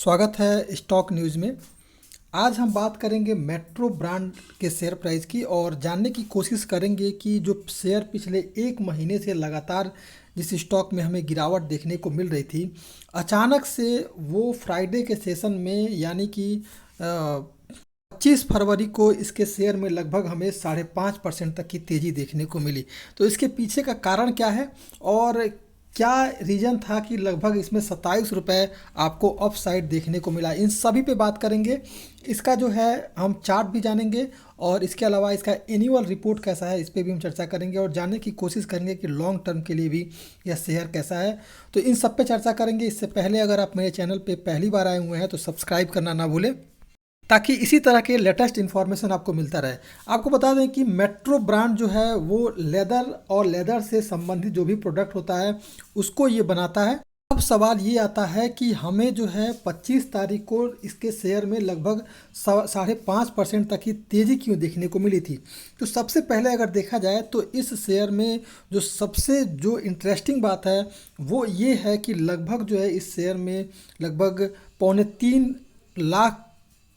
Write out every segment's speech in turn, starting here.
स्वागत है stock news में। आज हम बात करेंगे मेट्रो ब्रांड के शेयर प्राइस की और जानने की कोशिश करेंगे कि जो शेयर पिछले एक महीने से लगातार जिस स्टॉक में हमें गिरावट देखने को मिल रही थी, अचानक से वो फ्राइडे के सेशन में यानी कि 25 फरवरी को इसके शेयर में लगभग हमें 5.5% तक की तेज़ी देखने को मिली। तो इसके पीछे का कारण क्या है और क्या रीज़न था कि लगभग इसमें 27 रुपये आपको अप साइड देखने को मिला, इन सभी पे बात करेंगे। इसका जो है हम चार्ट भी जानेंगे और इसके अलावा इसका एनुअल रिपोर्ट कैसा है इस पे भी हम चर्चा करेंगे और जानने की कोशिश करेंगे कि लॉन्ग टर्म के लिए भी यह शेयर कैसा है। तो इन सब पे चर्चा करेंगे। इससे पहले अगर आप मेरे चैनल पे पहली बार आए हुए हैं तो सब्सक्राइब करना ना भूलें ताकि इसी तरह के लेटेस्ट इन्फॉर्मेशन आपको मिलता रहे। आपको बता दें कि मेट्रो ब्रांड जो है वो लेदर और लेदर से संबंधित जो भी प्रोडक्ट होता है उसको ये बनाता है। अब सवाल ये आता है कि हमें जो है 25 तारीख को इसके शेयर में लगभग 5.5% तक की तेज़ी क्यों देखने को मिली थी। तो सबसे पहले अगर देखा जाए तो इस शेयर में जो सबसे जो इंटरेस्टिंग बात है वो ये है कि लगभग जो है इस शेयर में लगभग 3.25 लाख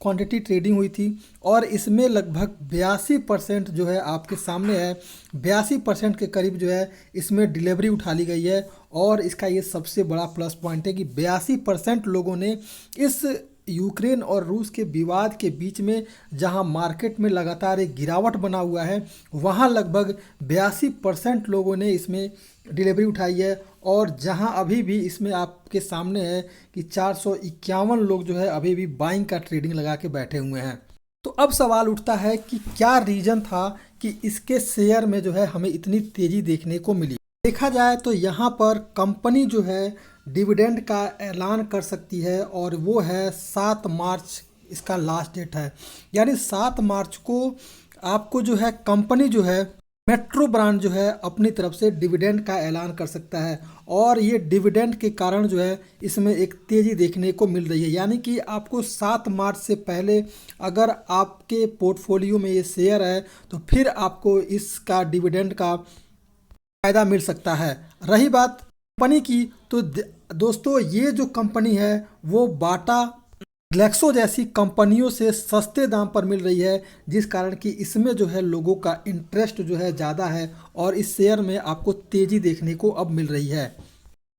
क्वांटिटी ट्रेडिंग हुई थी और इसमें लगभग 82% जो है आपके सामने है, 82% के करीब जो है इसमें डिलीवरी उठा ली गई है। और इसका ये सबसे बड़ा प्लस पॉइंट है कि 82% लोगों ने इस यूक्रेन और रूस के विवाद के बीच में जहां मार्केट में लगातार एक गिरावट बना हुआ है वहां लगभग 82% लोगों ने इसमें डिलीवरी उठाई है। और जहां अभी भी इसमें आपके सामने है कि 451 लोग जो है अभी भी बाइंग का ट्रेडिंग लगा के बैठे हुए हैं। तो अब सवाल उठता है कि क्या रीज़न था कि इसके शेयर में जो है हमें इतनी तेज़ी देखने को मिली। देखा जाए तो यहाँ पर कंपनी जो है डिविडेंड का ऐलान कर सकती है और वो है 7 मार्च इसका लास्ट डेट है। यानी 7 मार्च को आपको जो है कंपनी जो है मेट्रो ब्रांड जो है अपनी तरफ से डिविडेंड का ऐलान कर सकता है और ये डिविडेंड के कारण जो है इसमें एक तेज़ी देखने को मिल रही है। यानी कि आपको 7 मार्च से पहले अगर आपके पोर्टफोलियो में ये शेयर है तो फिर आपको इसका डिविडेंड का फ़ायदा मिल सकता है। रही बात कंपनी की तो दोस्तों ये जो कंपनी है वो बाटा ग्लेक्सो जैसी कंपनियों से सस्ते दाम पर मिल रही है, जिस कारण कि इसमें जो है लोगों का इंटरेस्ट जो है ज़्यादा है और इस शेयर में आपको तेज़ी देखने को अब मिल रही है।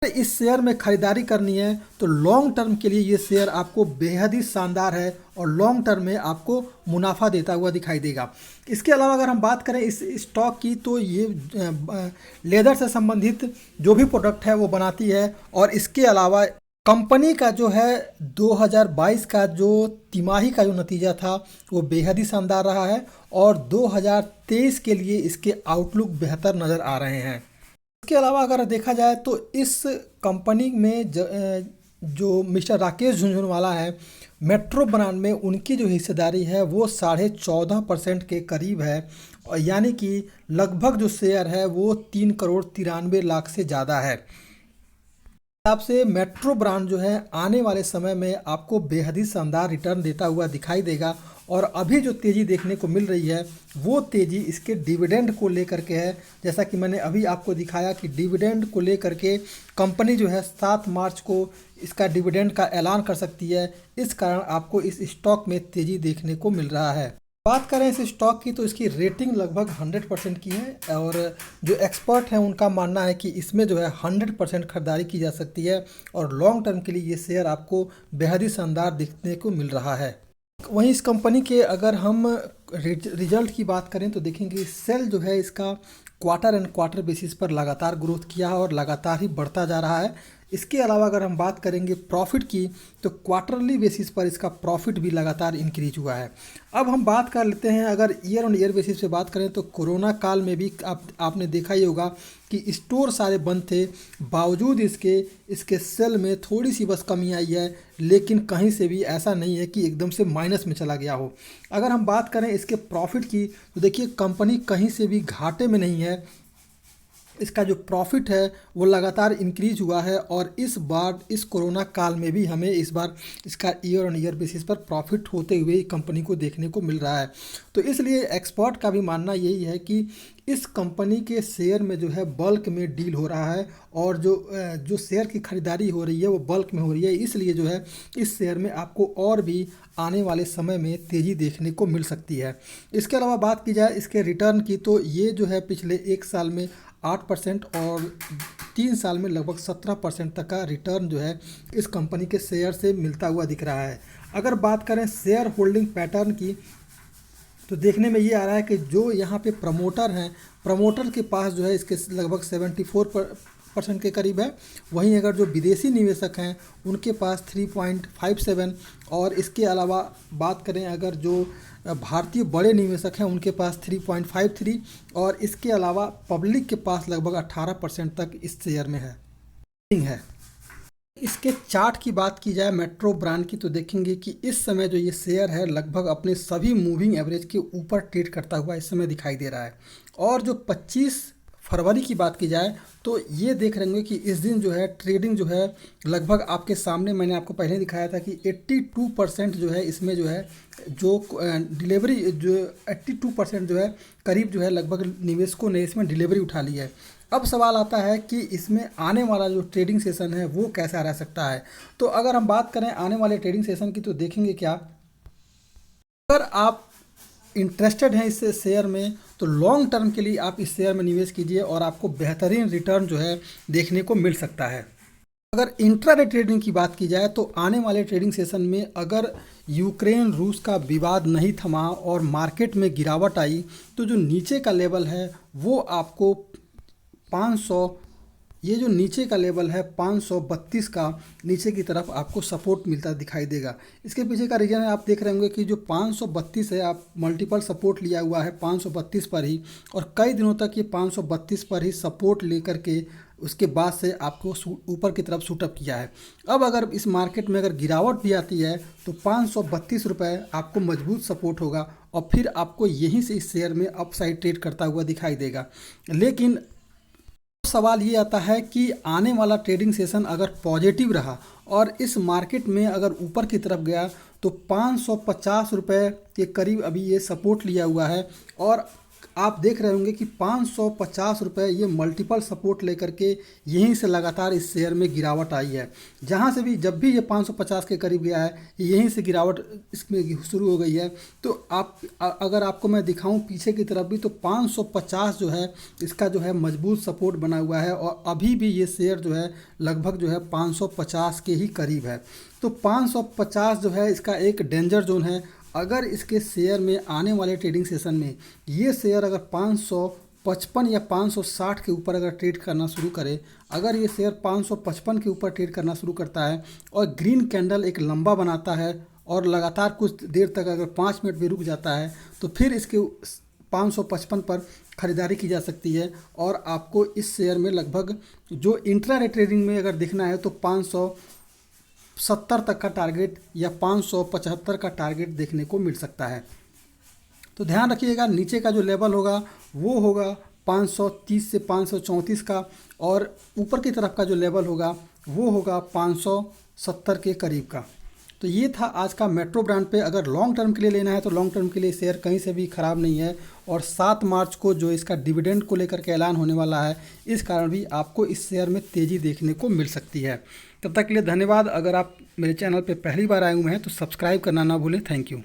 इस शेयर में ख़रीदारी करनी है तो लॉन्ग टर्म के लिए ये शेयर आपको बेहद ही शानदार है और लॉन्ग टर्म में आपको मुनाफा देता हुआ दिखाई देगा। इसके अलावा अगर हम बात करें इस स्टॉक की तो ये लेदर से संबंधित जो भी प्रोडक्ट है वो बनाती है और इसके अलावा कंपनी का जो है 2022 का जो तिमाही का जो नतीजा था वो बेहद ही शानदार रहा है और 2023 के लिए इसके आउटलुक बेहतर नज़र आ रहे हैं। इसके अलावा अगर देखा जाए तो इस कंपनी में जो मिस्टर राकेश झुनझुनवाला है मेट्रो ब्रांड में उनकी जो हिस्सेदारी है वो 14.5% के करीब है और यानी कि लगभग जो शेयर है वो 3,93,00,000 से ज़्यादा है। हिसाब से मेट्रो ब्रांड जो है आने वाले समय में आपको बेहद ही शानदार रिटर्न देता हुआ दिखाई देगा और अभी जो तेज़ी देखने को मिल रही है वो तेज़ी इसके डिविडेंड को लेकर के है। जैसा कि मैंने अभी आपको दिखाया कि डिविडेंड को लेकर के कंपनी जो है 7 मार्च को इसका डिविडेंड का ऐलान कर सकती है, इस कारण आपको इस स्टॉक में तेज़ी देखने को मिल रहा है। बात करें इस स्टॉक की तो इसकी रेटिंग लगभग 100% की है और जो एक्सपर्ट हैं उनका मानना है कि इसमें जो है 100% खरीदारी की जा सकती है और लॉन्ग टर्म के लिए ये शेयर आपको बेहद ही शानदार दिखने को मिल रहा है। वहीं इस कंपनी के अगर हम रिजल्ट की बात करें तो देखेंगे सेल जो है इसका क्वार्टर एंड क्वार्टर बेसिस पर लगातार ग्रोथ किया है और लगातार ही बढ़ता जा रहा है। इसके अलावा अगर हम बात करेंगे प्रॉफिट की तो क्वार्टरली बेसिस पर इसका प्रॉफिट भी लगातार इंक्रीज हुआ है। अब हम बात कर लेते हैं अगर ईयर ऑन ईयर बेसिस पे बात करें तो कोरोना काल में भी आपने देखा ही होगा कि स्टोर सारे बंद थे, बावजूद इसके सेल में थोड़ी सी बस कमी आई है, लेकिन कहीं से भी ऐसा नहीं है कि एकदम से माइनस में चला गया हो। अगर हम बात करें इसके प्रॉफिट की तो देखिए कंपनी कहीं से भी घाटे में नहीं है इसका जो प्रॉफिट है वो लगातार इंक्रीज हुआ है और इस बार इस कोरोना काल में भी हमें इस बार इसका ईयर ऑन ईयर बेसिस पर प्रॉफिट होते हुए कंपनी को देखने को मिल रहा है। तो इसलिए एक्सपर्ट का भी मानना यही है कि इस कंपनी के शेयर में जो है बल्क में डील हो रहा है और जो शेयर की खरीदारी हो रही है वो बल्क में हो रही है, इसलिए जो है इस शेयर में आपको और भी आने वाले समय में तेज़ी देखने को मिल सकती है। इसके अलावा बात की जाए इसके रिटर्न की, तो ये जो है पिछले 1 साल में 8% और 3 साल में लगभग 17% तक का रिटर्न जो है इस कंपनी के शेयर से मिलता हुआ दिख रहा है। अगर बात करें शेयर होल्डिंग पैटर्न की, तो देखने में ये आ रहा है कि जो यहाँ पे प्रमोटर हैं, प्रमोटर के पास जो है इसके लगभग 74% के करीब है। वहीं अगर जो विदेशी निवेशक हैं उनके पास 3.57, और इसके अलावा बात करें अगर जो भारतीय बड़े निवेशक हैं उनके पास 3.53, और इसके अलावा पब्लिक के पास लगभग 18% तक इस शेयर में है। इसके चार्ट की बात की जाए मेट्रो ब्रांड की, तो देखेंगे कि इस समय जो ये शेयर है लगभग अपने सभी मूविंग एवरेज के ऊपर ट्रेड करता हुआ इस समय दिखाई दे रहा है। और जो 25 फरवरी की बात की जाए तो ये देख रहे होंगे कि इस दिन जो है ट्रेडिंग जो है लगभग आपके सामने मैंने आपको पहले दिखाया था कि 82% जो है इसमें जो है जो डिलीवरी जो 82% जो है करीब जो है लगभग निवेशकों ने इसमें डिलीवरी उठा ली है। अब सवाल आता है कि इसमें आने वाला जो ट्रेडिंग सेशन है वो कैसा रह सकता है। तो अगर हम बात करें आने वाले ट्रेडिंग सेशन की, तो देखेंगे क्या, अगर आप इंटरेस्टेड हैं इस शेयर में तो लॉन्ग टर्म के लिए आप इस शेयर में निवेश कीजिए और आपको बेहतरीन रिटर्न जो है देखने को मिल सकता है। अगर इंट्राडे ट्रेडिंग की बात की जाए तो आने वाले ट्रेडिंग सेशन में अगर यूक्रेन रूस का विवाद नहीं थमा और मार्केट में गिरावट आई तो जो नीचे का लेवल है वो आपको 500, ये जो नीचे का लेवल है 532 का नीचे की तरफ आपको सपोर्ट मिलता दिखाई देगा। इसके पीछे का रीज़न है, आप देख रहे होंगे कि जो 532 है आप मल्टीपल सपोर्ट लिया हुआ है 532 पर ही, और कई दिनों तक ये 532 पर ही सपोर्ट लेकर के उसके बाद से आपको ऊपर की तरफ शूटअप किया है। अब अगर इस मार्केट में अगर गिरावट भी आती है तो 532 रुपये आपको मजबूत सपोर्ट होगा और फिर आपको यहीं से इस शेयर में अपसाइड ट्रेड करता हुआ दिखाई देगा। लेकिन सवाल ये आता है कि आने वाला ट्रेडिंग सेशन अगर पॉजिटिव रहा और इस मार्केट में अगर ऊपर की तरफ गया तो 550 रुपये के करीब अभी ये सपोर्ट लिया हुआ है, और आप देख रहे होंगे कि 550 रुपये ये मल्टीपल सपोर्ट लेकर के यहीं से लगातार इस शेयर में गिरावट आई है। जहाँ से भी जब भी ये 550 के करीब गया है यहीं से गिरावट इसमें शुरू हो गई है। तो आप अगर आपको मैं दिखाऊं पीछे की तरफ भी तो 550 जो है इसका जो है मजबूत सपोर्ट बना हुआ है, और अभी भी ये शेयर जो है लगभग जो है 550 के ही करीब है। तो 550 जो है इसका एक डेंजर जोन है। अगर इसके शेयर में आने वाले ट्रेडिंग सेशन में ये शेयर अगर 555 या 560 के ऊपर अगर ट्रेड करना शुरू करे, अगर ये शेयर 555 के ऊपर ट्रेड करना शुरू करता है और ग्रीन कैंडल एक लंबा बनाता है और लगातार कुछ देर तक अगर 5 मिनट भी रुक जाता है तो फिर इसके 555 पर ख़रीदारी की जा सकती है, और आपको इस शेयर में लगभग जो इंट्राडे ट्रेडिंग में अगर देखना है तो 570 तक का टारगेट या 575 का टारगेट देखने को मिल सकता है। तो ध्यान रखिएगा नीचे का जो लेवल होगा वो होगा 530 से 534 का, और ऊपर की तरफ का जो लेवल होगा वो होगा 570 के करीब का। तो ये था आज का मेट्रो ब्रांड पे। अगर लॉन्ग टर्म के लिए लेना है तो लॉन्ग टर्म के लिए शेयर कहीं से भी ख़राब नहीं है, और 7 मार्च को जो इसका डिविडेंड को लेकर के ऐलान होने वाला है इस कारण भी आपको इस शेयर में तेज़ी देखने को मिल सकती है। तब तक के लिए धन्यवाद। अगर आप मेरे चैनल पे पहली बार आए हुए हैं तो सब्सक्राइब करना ना भूलें। Thank you.